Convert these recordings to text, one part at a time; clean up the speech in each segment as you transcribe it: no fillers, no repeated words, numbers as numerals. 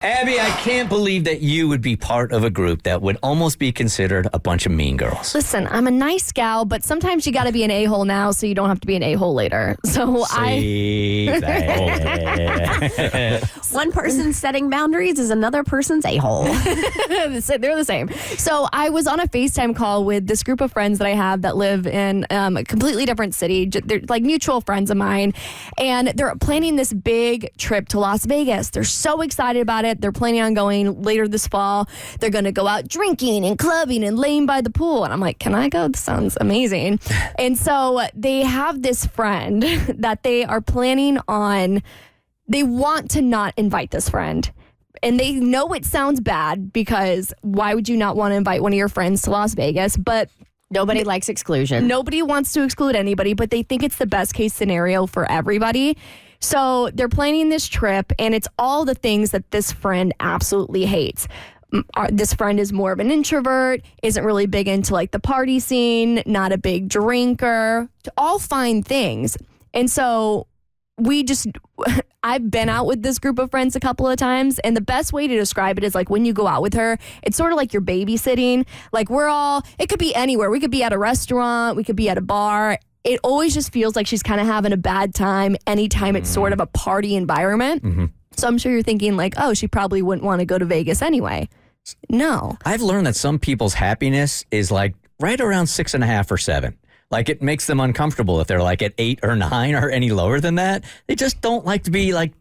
Abby, I can't believe that you would be part of a group that would almost be considered a bunch of mean girls. Listen, I'm a nice gal, but sometimes you got to be an a-hole now so you don't have to be an a-hole later. So One person setting boundaries is another person's a-hole. They're the same. So I was on a FaceTime call with this group of friends that I have that live in a completely different city. They're like mutual friends of mine. And they're planning this big trip to Las Vegas. They're so excited about it. They're planning on going later this fall. They're going to go out drinking and clubbing and laying by the pool. And I'm like, can I go? This sounds amazing. And so they have this friend that they are planning on. They want to not invite this friend. And they know it sounds bad because why would you not want to invite one of your friends to Las Vegas? But nobody likes exclusion. Nobody wants to exclude anybody, but they think it's the best case scenario for everybody. So they're planning this trip, and it's all the things that this friend absolutely hates. This friend is more of an introvert, isn't really big into like the party scene, not a big drinker, all fine things. And so I've been out with this group of friends a couple of times, and the best way to describe it is like when you go out with her, it's sort of like you're babysitting. Like it could be anywhere. We could be at a restaurant, we could be at a bar. It always just feels like she's kind of having a bad time anytime it's sort of a party environment. Mm-hmm. So I'm sure you're thinking like, oh, she probably wouldn't want to go to Vegas anyway. No. I've learned that some people's happiness is like right around 6.5 or 7. Like it makes them uncomfortable if they're like at 8 or 9 or any lower than that. They just don't like to be like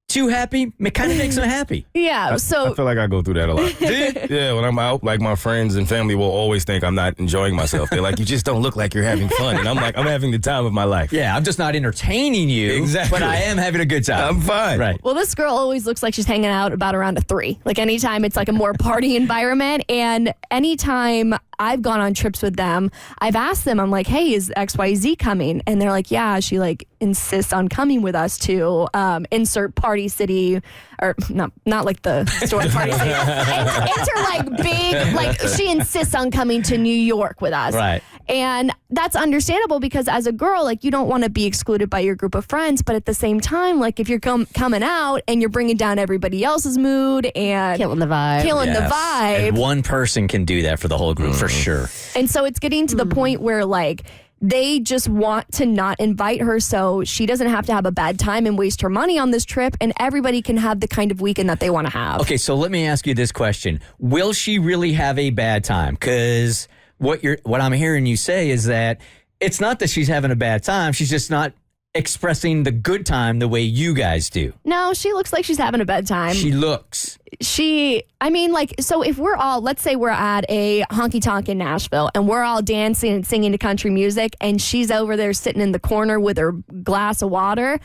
too happy. It kind of makes them happy. Yeah. I feel like I go through that a lot. Yeah, when I'm out, like my friends and family will always think I'm not enjoying myself. They're like, you just don't look like you're having fun. And I'm like, I'm having the time of my life. Yeah, I'm just not entertaining you. Exactly. But I am having a good time. I'm fine. Right. Well, this girl always looks like she's hanging out about around a 3. Like anytime it's like a more party environment. And anytime I've gone on trips with them, I've asked them, I'm like, hey, is XYZ coming? And they're like, yeah, she like insists on coming with us to insert party city, or not like the store party city. Enter like big, like she insists on coming to New York with us. Right. And that's understandable because as a girl, like you don't want to be excluded by your group of friends. But at the same time, like if you're coming out and you're bringing down everybody else's mood and killing the vibe. And one person can do that for the whole group for sure. And so it's getting to the point where like they just want to not invite her so she doesn't have to have a bad time and waste her money on this trip, and everybody can have the kind of weekend that they want to have. Okay, so let me ask you this question. Will she really have a bad time? Because what I'm hearing you say is that it's not that she's having a bad time. She's just not expressing the good time the way you guys do. No, she looks like she's having a bad time. She looks. So if we're all, let's say we're at a honky tonk in Nashville and we're all dancing and singing to country music and she's over there sitting in the corner with her glass of water,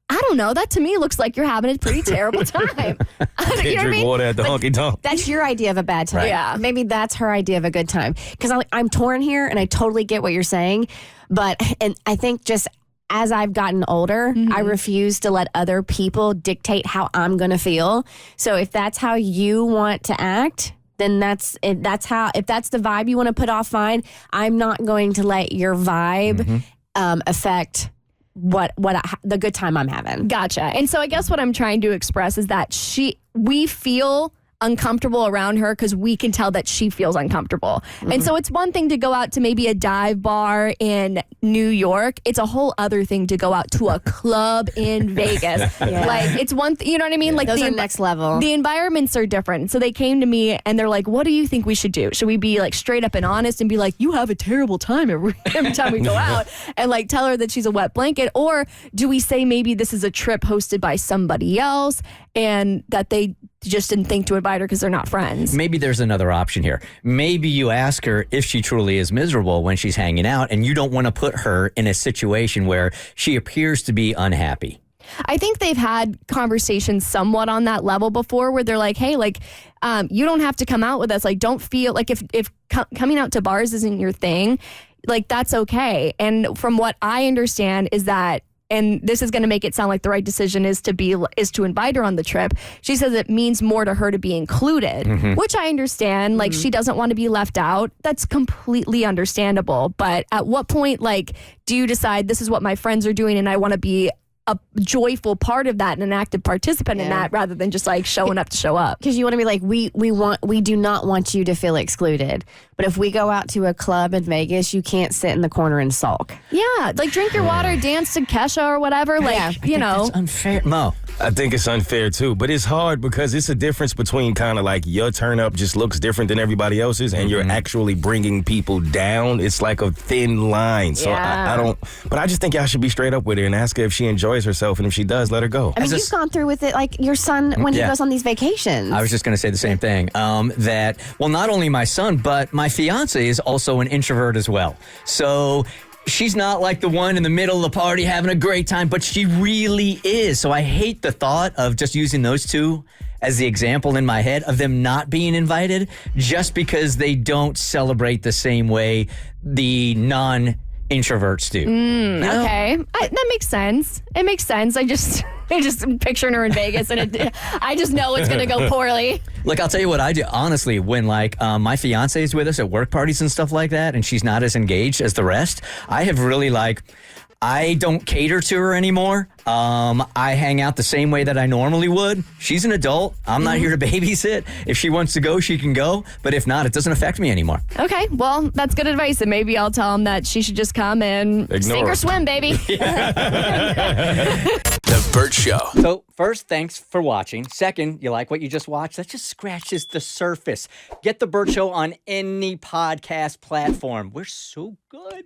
I don't know. That to me looks like you're having a pretty terrible time. Can't drink water at the honky tonk. That's your idea of a bad time. Right. Yeah. Maybe that's her idea of a good time. Because I'm torn here and I totally get what you're saying. And I think just as I've gotten older, I refuse to let other people dictate how I'm going to feel. So if that's how you want to act, then if that's the vibe you want to put off, fine. I'm not going to let your vibe affect the good time I'm having. Gotcha. And so I guess what I'm trying to express is that we feel uncomfortable around her because we can tell that she feels uncomfortable. And so it's one thing to go out to maybe a dive bar in New York. It's a whole other thing to go out to a club in Vegas. Like it's one you know what I mean? Like those are next level. The environments are different. So they came to me and they're like, what do you think we should do? Should we be like straight up and honest and be like, you have a terrible time every time we go out, and like tell her that she's a wet blanket? Or do we say maybe this is a trip hosted by somebody else and that they just didn't think to invite her because they're not friends? Maybe there's another option here. Maybe you ask her if she truly is miserable when she's hanging out, and you don't want to put her in a situation where she appears to be unhappy. I think they've had conversations somewhat on that level before where they're like, hey, like, you don't have to come out with us. Like, don't feel like if coming out to bars isn't your thing, like, that's okay. And from what I understand is that, and this is going to make it sound like the right decision is to invite her on the trip. She says it means more to her to be included, which I understand. Like she doesn't want to be left out. That's completely understandable. But at what point, like, do you decide this is what my friends are doing and I want to be a joyful part of that and an active participant in that rather than just like showing up to show up. Because you want to be like, we do not want you to feel excluded. But if we go out to a club in Vegas, you can't sit in the corner and sulk. Yeah, like drink your water, dance to Kesha or whatever. Like, you know. That's unfair. Mo. I think it's unfair too, but it's hard because it's a difference between kind of like your turn up just looks different than everybody else's and you're actually bringing people down. It's like a thin line. So I don't, but I just think y'all should be straight up with her and ask her if she enjoys herself, and if she does, let her go. I mean, you've gone through with it like your son when he goes on these vacations. I was just going to say the same thing. That, well, not only my son, but my fiance is also an introvert as well. So she's not like the one in the middle of the party having a great time, but she really is. So I hate the thought of just using those two as the example in my head of them not being invited just because they don't celebrate the same way the non-introverts do. Okay, that makes sense. It makes sense. I just am picturing her in Vegas, and I just know it's going to go poorly. Look, I'll tell you what I do. Honestly, when like my fiance is with us at work parties and stuff like that, and she's not as engaged as the rest, I have really like, I don't cater to her anymore. I hang out the same way that I normally would. She's an adult. I'm not here to babysit. If she wants to go, she can go. But if not, it doesn't affect me anymore. Okay, well, that's good advice. And maybe I'll tell him that she should just come and sink or swim, baby. The Bert Show. So first, thanks for watching. Second, you like what you just watched? That just scratches the surface. Get the Bert Show on any podcast platform. We're so good.